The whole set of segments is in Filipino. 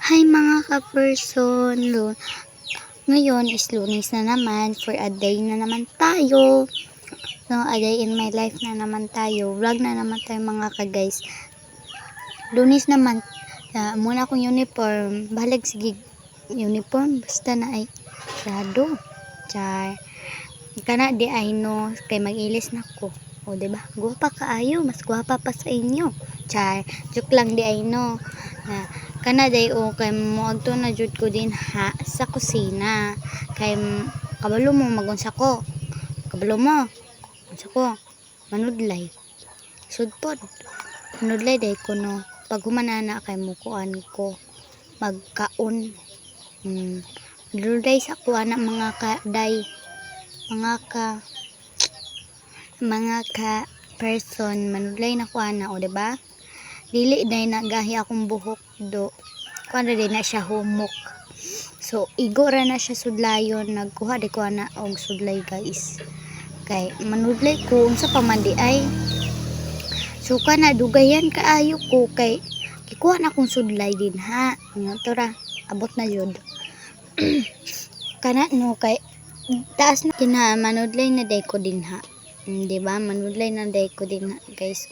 Hi mga ka-person, ngayon is Lunes na naman, for a day na naman tayo. No, a day in my life na naman tayo. Vlog na naman tayo mga ka-guys. Lunes naman, muna akong uniform. Balag sige uniform, basta na ay grado. Char. Kana di ay no, kay mag-ilis na ko. O diba? Guwapa kaayo, mas guwapa pa sa inyo. Char. Joke lang di ay no. Kana day o kay moadto na jud ko din ha sa kusina kay kabalo mo magunsa ko, kabalo mo unsa ko manudlay sudpod manudlay day ko no pag humanana kay mukuan ko magkaon manudlay sa kuan mga ka-day mga ka person manudlay na kuana o diba dili day nagahi akong buhok do kuan day na siya humok so igo ra na siya sudlayon nagkuha di ko na og sudlay guys kay manudlay ko unsa pa man di ay suka na dugayan kaayo ko kay gikuha na akong sudlay din ha to ra abot na jud kana no kay taas na kina manudlay na day ko din ha di ba manudlay na day ko din ha guys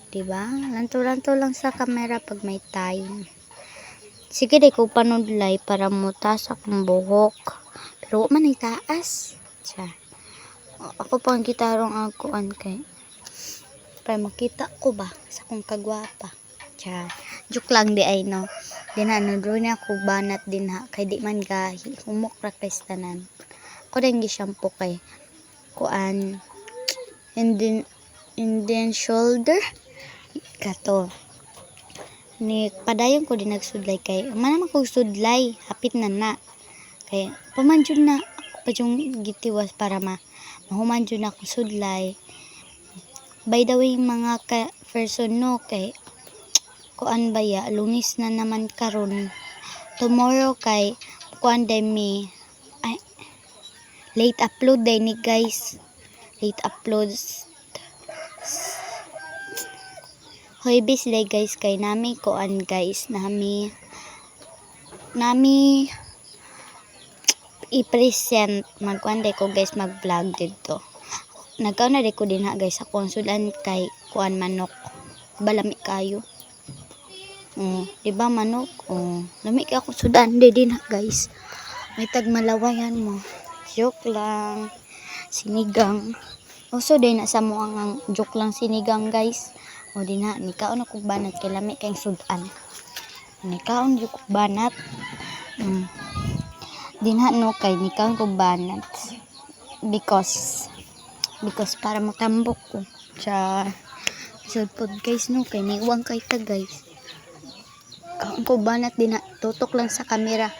diba? Lanto-lanto lang sa camera pag may time. Sige, di ko panudlay para mutas akong buhok. Pero man ay taas. Siya. Ako pang gitarong aguan kay para makita ko ba sa kong kagwapa. Siya. Joke lang di ay no. Di na doon na ako banat din ha. Kay di man gahi. Humok ra kay tanan. Ako din gi-shampoo kay kuan. And then shoulder kato ni padayon ko din nagsudlay kay man ko sudlay hapit na kay pamanjud na ako pa yung gitiwas para mahumanjud na ako sudlay by the way mga ka person no kay kuan baya Lunes na naman karon tomorrow kay kuan day mi ay late upload day ni guys late uploads Hoybis day guys kay nami kuan guys nami i-present magkuan day ko guys mag-vlog dito nagkaon na day ko din ha guys sa konsulan kay kuan manok balami kayo diba manok lami kay ako sudan din ha guys may tag malawayan mo joke lang sinigang also day na sa mo ang joke lang sinigang guys o din ha, nikaon ako banat kay lami kayong sudan. Nikaon ko banat. Din ha no kay nikaon ko banat. Because para matambok ko. Sa pod guys no kay niwang kay ta guys. Kaon ko banat din ha, tutok lang sa camera.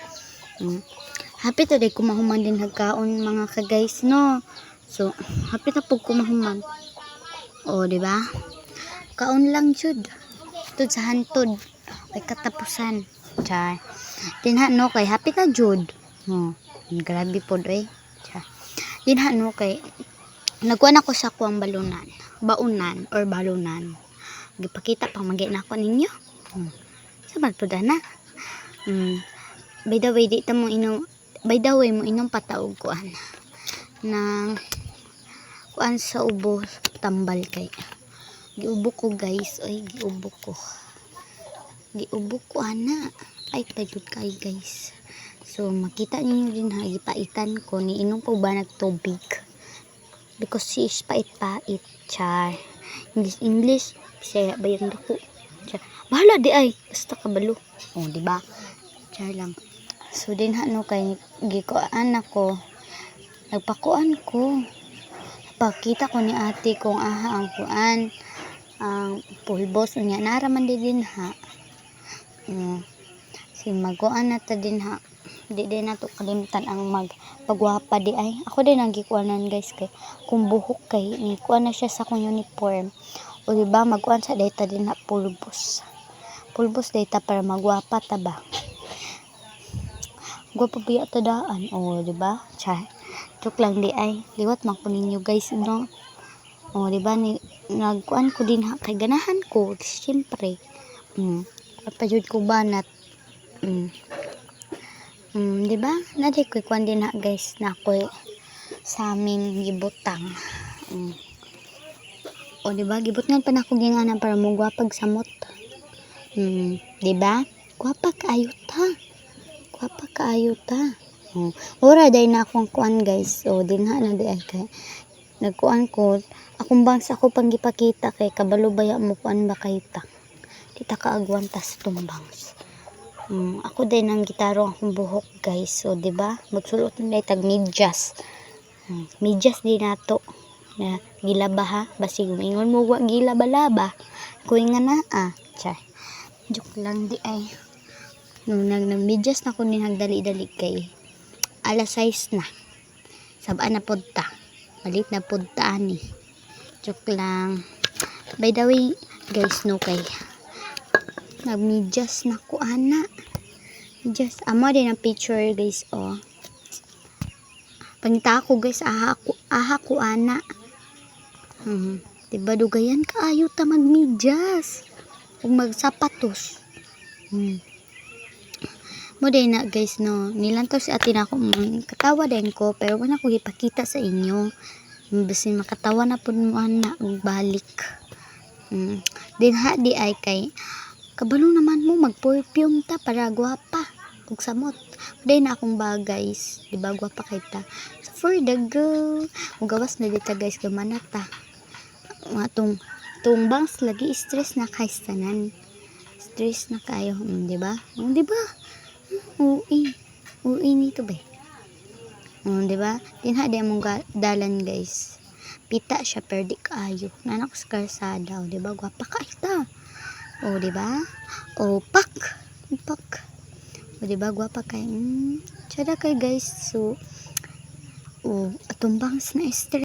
Happy today kumahuman din nagkaon mga ka guys no. So, happy na pug kumahuman. O di ba? Kaon lang jud tud sa hantod ay katapusan cha dinha no kay happy na jud grabe pod dinha no kay nagkuan ako sa kuang balunan gipakita pang magay na ako ninyo sabad pod na by the way mo inom pataog kuan nang kuan sa ubo tambal kay giubok ko guys giubok ko ana ay pajud kay guys so makita niyo din ha gipaitan ko ni inom ko ba nagtubig because she is pait char English siya bayang dako char bahala di ay basta kabalo di ba char lang so din ha no kay gikuan ako nagpakuan ko pakita ko ni ate kung ang kuan ang pulbos unya naraman din ha si maguan na ta din ha di din nato kalimtan ang magpagwapa di ay ako din ang gikuanan guys kay kung buhok kay ni kuan na siya sa kong uniform o diba maguan sa data din ha pulbos data para magwapa ta ba gwapo biya ta daan diba joke lang di ay liwat man ko ninyo guys no diba ni nagkuan ko din ha kay ganahan ko siyempre Pajud ko banat. Di ba? Nadi ko kwan din na guys na ko sa amin gibutang. O di ba gibutngan pa na ako ginganan para mo gwapag samot. Di ba? Gwapa kaayo ta. Gwapa kaayo ta. Ora day na akong kuan guys. O dinha na di ay kay nagkuan ko akong bangs ako pang gipakita kay kabalo baya mo kuan ba kay ta. Kita kaagwan tas tumbangs. Ako din ang gitaro akong buhok guys. So di ba? Magsulot na tag medyas. Medyas din nato. Na gilaba ha. Basig ingon mo wa gilaba-laba. Kuy nga na Chay. Joke lang di ay. Nung nagmedyas na ko ni nagdali-dali kay alas 6 na. Sabaan na podta. Malit na podta ani. Joke lang. By the way, guys, no kay nagmedyas na ko ana. Just amo din ang picture guys Pangita ko guys aha ko ana. Diba dugayan kaayo ta magmedyas. Ug magsapatos. Mo din na guys no. Nilantaw si ate na ako katawa din ko pero wala ko ipakita sa inyo. Basin makatawa na pud mo ana ug balik. Dinha di ay kay kabalo naman mo mag-perfume ta para gwapa ug samot. Day na akong guys, di ba gwapa kay ta. So, for the go. Ug gawas na dita guys gamana ta. Atong bangs lagi stress na kay tanan. Stress na kayo, di ba? Di ba? Uwi nito ba? Di ba? Dinha di among dalan guys. Pita siya pero di kaayo. Nanak sa karsada, di ba? Gwapa kay ta. Di ba? Pak. Di ba gwapa kay tsada kay guys. So atong bangs na stress.